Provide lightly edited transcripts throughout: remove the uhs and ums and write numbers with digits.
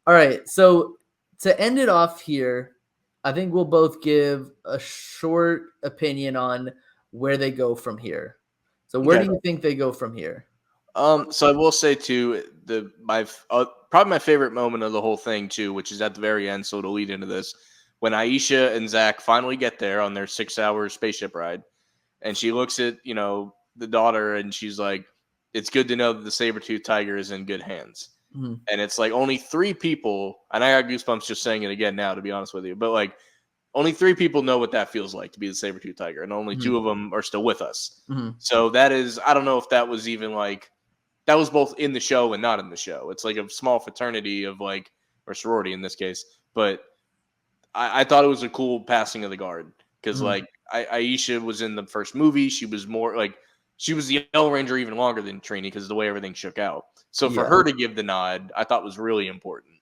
All right. So to end it off here, I think we'll both give a short opinion on where they go from here. So where do Okay. you think they go from here? So I will say too, probably my favorite moment of the whole thing too, which is at the very end, so it'll lead into this, when Aisha and Zach finally get there on their 6-hour spaceship ride, and she looks at the daughter, and she's like, "It's good to know that the saber-tooth tiger is in good hands." Mhm. And it's like only 3 people, and I got goosebumps just saying it again now, to be honest with you, but like only 3 people know what that feels like to be the saber-tooth tiger, and only Mhm. 2 of them are still with us. Mhm. So that is, I don't know if that was even like that was both in the show and not in the show. It's like a small fraternity of like, or sorority in this case. But I thought it was a cool passing of the guard because Mhm. like Aisha was in the first movie. She was more like she was the Yellow Ranger even longer than Trini because of the way everything shook out. So for Yeah. her to give the nod, I thought was really important.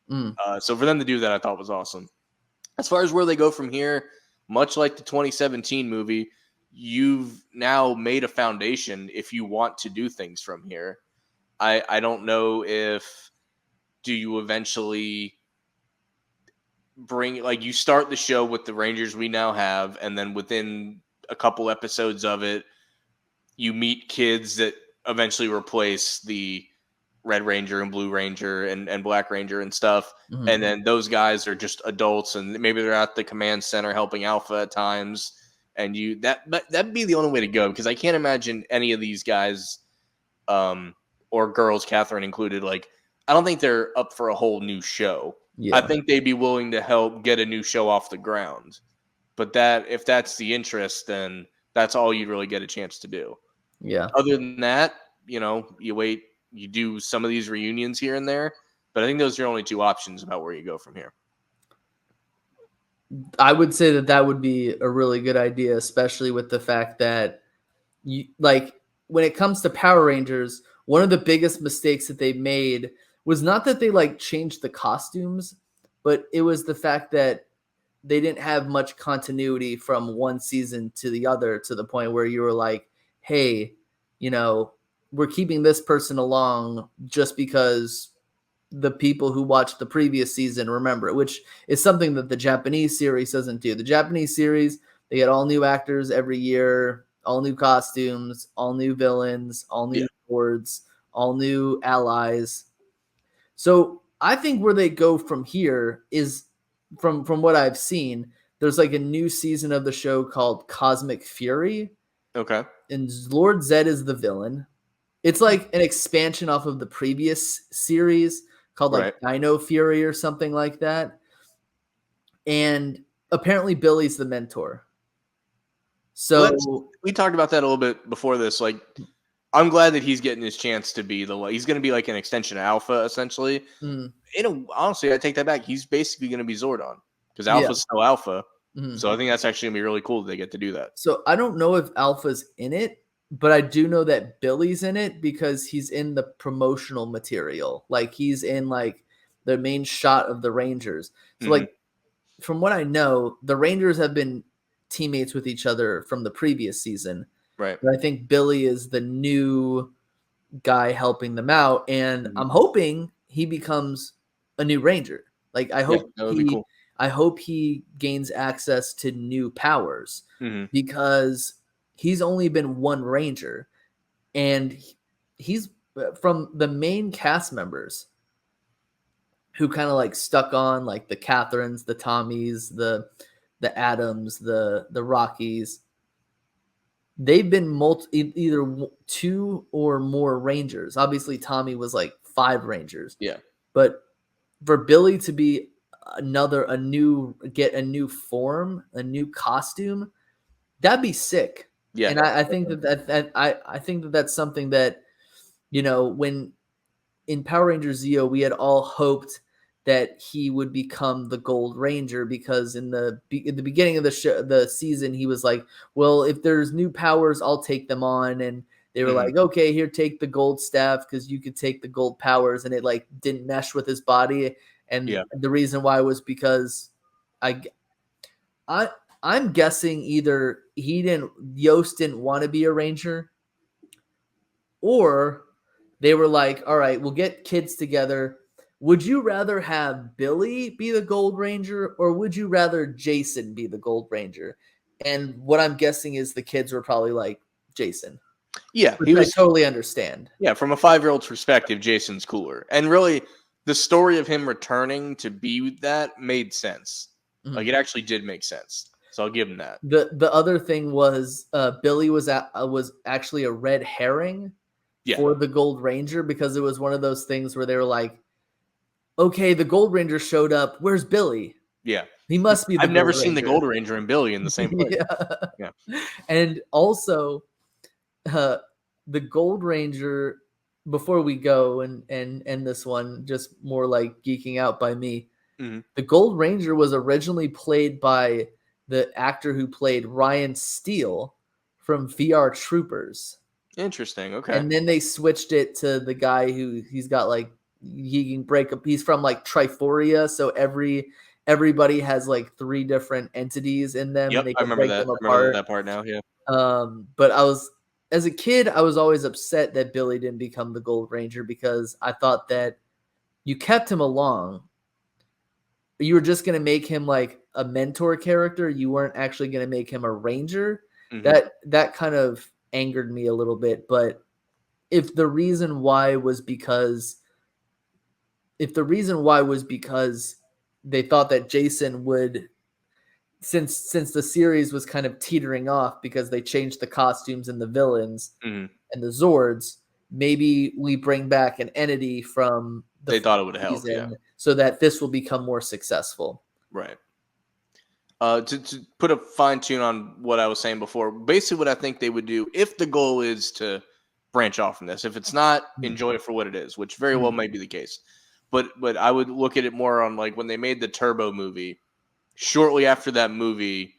Mm. So for them to do that, I thought was awesome. As far as where they go from here, much like the 2017 movie, you've now made a foundation if you want to do things from here. I don't know if do you eventually bring like you start the show with the Rangers we now have, and then within a couple episodes of it, you meet kids that eventually replace the Red Ranger and Blue Ranger and Black Ranger and stuff. Mhm. And then those guys are just adults, and maybe they're at the command center helping Alpha at times. And that'd be the only way to go because I can't imagine any of these guys or girls, Catherine included, like I don't think they're up for a whole new show. I Yeah. think they'd be willing to help get a new show off the ground. But that if that's the interest, then that's all you'd really get a chance to do. Yeah. Other than that, you wait, you do some of these reunions here and there, but I think those are your only 2 options about where you go from here. I would say that would be a really good idea, especially with the fact that you like when it comes to Power Rangers, one of the biggest mistakes that they made was not that they like changed the costumes, but it was the fact that they didn't have much continuity from one season to the other to the point where you were like, hey, you know, we're keeping this person along just because the people who watched the previous season remember it, which is something that the Japanese series doesn't do. The Japanese series, they get all new actors every year, all new costumes, all new villains, all Yeah. new boards, all new allies. So I think where they go from here is from what I've seen, there's like a new season of the show called Cosmic Fury, Okay. and Lord Zed is the villain. It's like an expansion off of the previous series called like Right. Dino Fury or something like that. And apparently Billy's the mentor. Well, So we talked about that a little bit before this. Like, I'm glad that he's getting his chance to be he's going to be like an extension of Alpha, essentially. mm, Honestly, I take that back. He's basically going to be Zordon because yeah. Alpha's still Alpha. Mhm. So I think that's actually going to be really cool that they get to do that. So I don't know if Alpha's in it, but I do know that Billy's in it because he's in the promotional material. Like he's in like the main shot of the Rangers. So Hmm. like from what I know, the Rangers have been teammates with each other from the previous season. Right. But I think Billy is the new guy helping them out, and Mhm. I'm hoping he becomes a new Ranger. Like Yeah, that would be cool. I hope he gains access to new powers Hmm. because he's only been one Ranger, and he's from the main cast members who kind of like stuck on, like the Catherines, the Tommies, the Adams, the Rockies. They've been either 2 or more Rangers. Obviously, Tommy was like 5 Rangers, Yeah. but for Billy to be get a new form, a new costume, that'd be sick. Yeah. And I think I think that's something that when in Power Rangers Zeo, we had all hoped that he would become the Gold Ranger because in the beginning of the season, he was like, "Well, if there's new powers, I'll take them on." And they were Hmm. like, "Okay, here, take the gold staff because you could take the gold powers," and it like didn't mesh with his body. And Yeah. the reason why was because I I I'm guessing either Yost didn't want to be a ranger, or they were like, all right, we'll get kids together. would you rather have Billy be the Gold Ranger or would you rather Jason be the Gold Ranger? And what I'm guessing is the kids were probably like Jason, Yeah, which he I was. totally understand. Yeah, from a 5-year-old's perspective, Jason's cooler, and really, the story of him returning to be that made sense. Like Mhm. it actually did make sense. So I'll give him that. The other thing was Billy was actually a red herring Yeah, for the Gold Ranger because it was one of those things where they were like, okay, the Gold Ranger showed up. Where's Billy? yeah. He must be the I've never Gold seen the Ranger. Gold Ranger and Billy in the same place. Yeah. Yeah. And also, uh, the Gold Ranger, before we go and end this one, just more like geeking out by me, Hmm. the Gold Ranger was originally played by the actor who played Ryan Steele from VR Troopers. Interesting. Okay. And then they switched it to the guy who he's got like he can break up. He's from like Triforia, so everybody has like three different entities in them, Yep, and they I can remember break that. them I remember apart. that part now. Yeah. But as a kid, I was always upset that Billy didn't become the Gold Ranger because I thought that you kept him along. You were just gonna make him like a mentor character. You weren't actually gonna make him a ranger. Hmm. That kind of angered me a little bit. But if the reason why was because if the reason why was because they thought that Jason would since the series was kind of teetering off because they changed the costumes and the villains Hmm. and the Zords, maybe we bring back an entity from the They first thought it would have helped. Yeah. season so that this will become more successful. Right. To put a fine tune on what I was saying before, basically what I think they would do if the goal is to branch off from this. If it's not, Mm, enjoy it for what it is, which very well mm, may be the case. But I would look at it more on like when they made the Turbo movie. Shortly after that movie,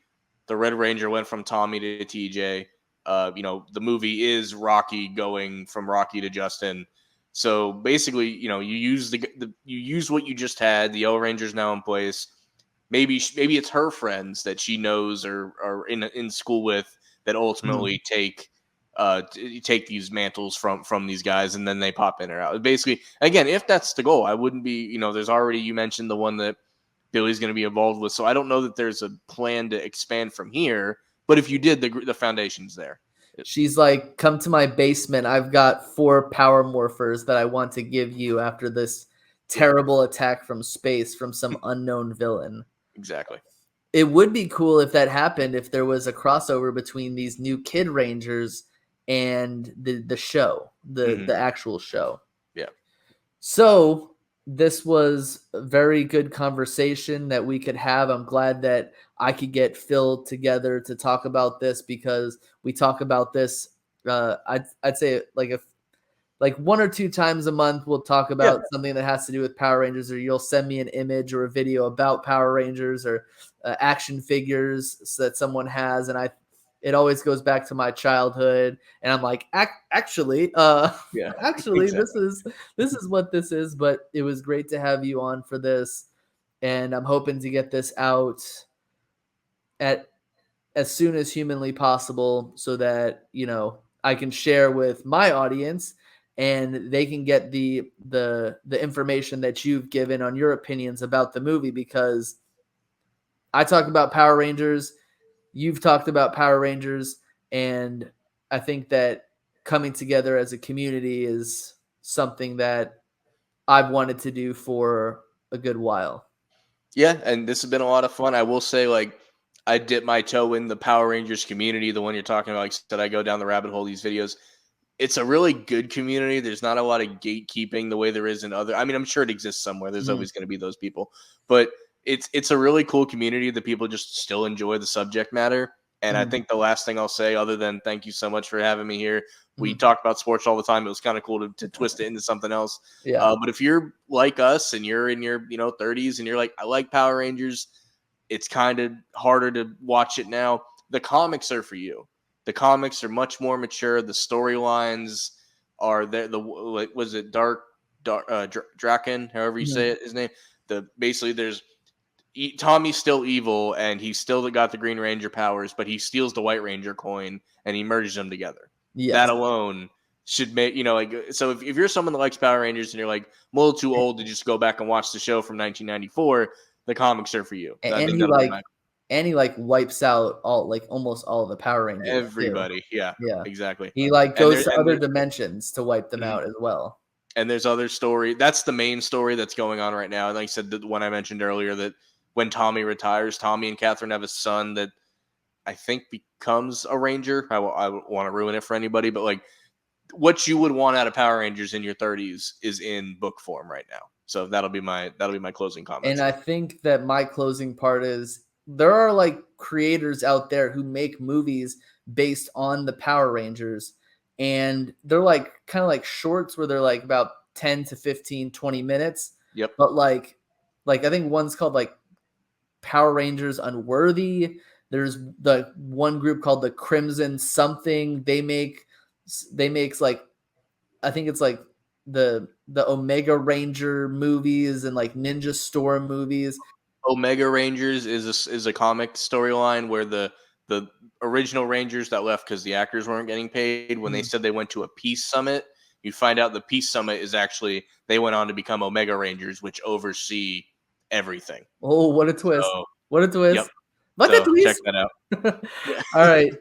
the Red Ranger went from Tommy to TJ. The movie is Rocky going from Rocky to Justin. So basically, you use you use what you just had. The O Ranger's now in place. Maybe it's her friends that she knows or are in school with that mm. ultimately take these mantles from these guys, and then they pop in or out. Basically, again, if that's the goal, I wouldn't be. There's already, you mentioned the one that Billy's going to be involved with, so I don't know that there's a plan to expand from here. But if you did, the foundation's there. She's like, come to my basement. I've got 4 power morphers that I want to give you after this Yeah, terrible attack from space from some unknown villain. exactly. It would be cool if that happened, if there was a crossover between these new Kid Rangers and the show, Hmm. the actual show. Yeah, So this was a very good conversation that we could have. I'm glad that I could get Phil together to talk about this because we talk about this. I'd say like 1 or 2 times a month we'll talk yeah, about something that has to do with Power Rangers, or you'll send me an image or a video about Power Rangers or action figures that someone has, and it always goes back to my childhood, and I'm like, actually, yeah. actually, Exactly. this is what this is. But it was great to have you on for this, and I'm hoping to get this out at as soon as humanly possible so that I can share with my audience and they can get the information that you've given on your opinions about the movie, because I talked about Power Rangers, you've talked about Power Rangers, and I think that coming together as a community is something that I've wanted to do for a good while. Yeah, and this has been a lot of fun. I will say, like, I dip my toe in the Power Rangers community, the one you're talking about. Like I said, I go down the rabbit hole of these videos. It's a really good community. There's not a lot of gatekeeping the way there is in other. I mean, I'm sure it exists somewhere. There's Mhm, always going to be those people, but it's a really cool community that people just still enjoy the subject matter. And I mhm, think the last thing I'll say, other than thank you so much for having me here, we mhm. talk about sports all the time. It was kind of cool to twist it into something else. Yeah. But if you're like us and you're in your 30s and you're like, I like Power Rangers, it's kind of harder to watch it now. The comics are for you. The comics are much more mature. The storylines are there. Was it Draken, however you say Mhm. it, his name. Basically there's Tommy's still evil and he's still got the Green Ranger powers, but he steals the White Ranger coin and he merges them together. That Yes. alone should make, like, so if you're someone that likes Power Rangers and you're like, I'm a little too old to just go back and watch the show from 1994, the comics are for you. I And think he that'll be my wipes out almost all of the Power Rangers too. everybody. Yeah, Yeah. exactly. He And goes there to and other there, dimensions to wipe them mhm. out as well. And there's other story. That's the main story that's going on right now. And like I said, the one I mentioned earlier, that when Tommy retires, Tommy and Catherine have a son that I think becomes a Ranger. I want to ruin it for anybody, but like, what you would want out of Power Rangers in your 30s is in book form right now. So that'll be my closing And comments I there. think that my closing part is there are like creators out there who make movies based on the Power Rangers, and they're like kind of like shorts where they're like about 10 to 15, 20 minutes. Yep. But like I think one's called like Power Rangers Unworthy. There's the one group called the Crimson something. They makes like I think it's like the Omega Ranger movies and like Ninja Storm movies. Omega Rangers is a comic storyline where the original Rangers that left because the actors weren't getting paid, when they Mhm. said they went to a peace summit, you find out the peace summit is actually they went on to become Omega Rangers, which oversee everything. Oh, what a twist! So, What a yep. twist! What a So check twist! that out. Yeah. All right.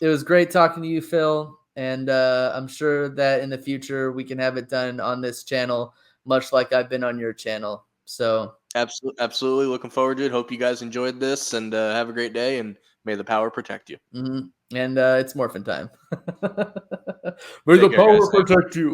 It was great talking to you, Phil, and I'm sure that in the future we can have it done on this channel, much like I've been on your channel. So, Absolutely. Looking forward to it. Hope you guys enjoyed this, and have a great day, and may the power protect you. and it's morphin time. May Take the care, guys. power protect you.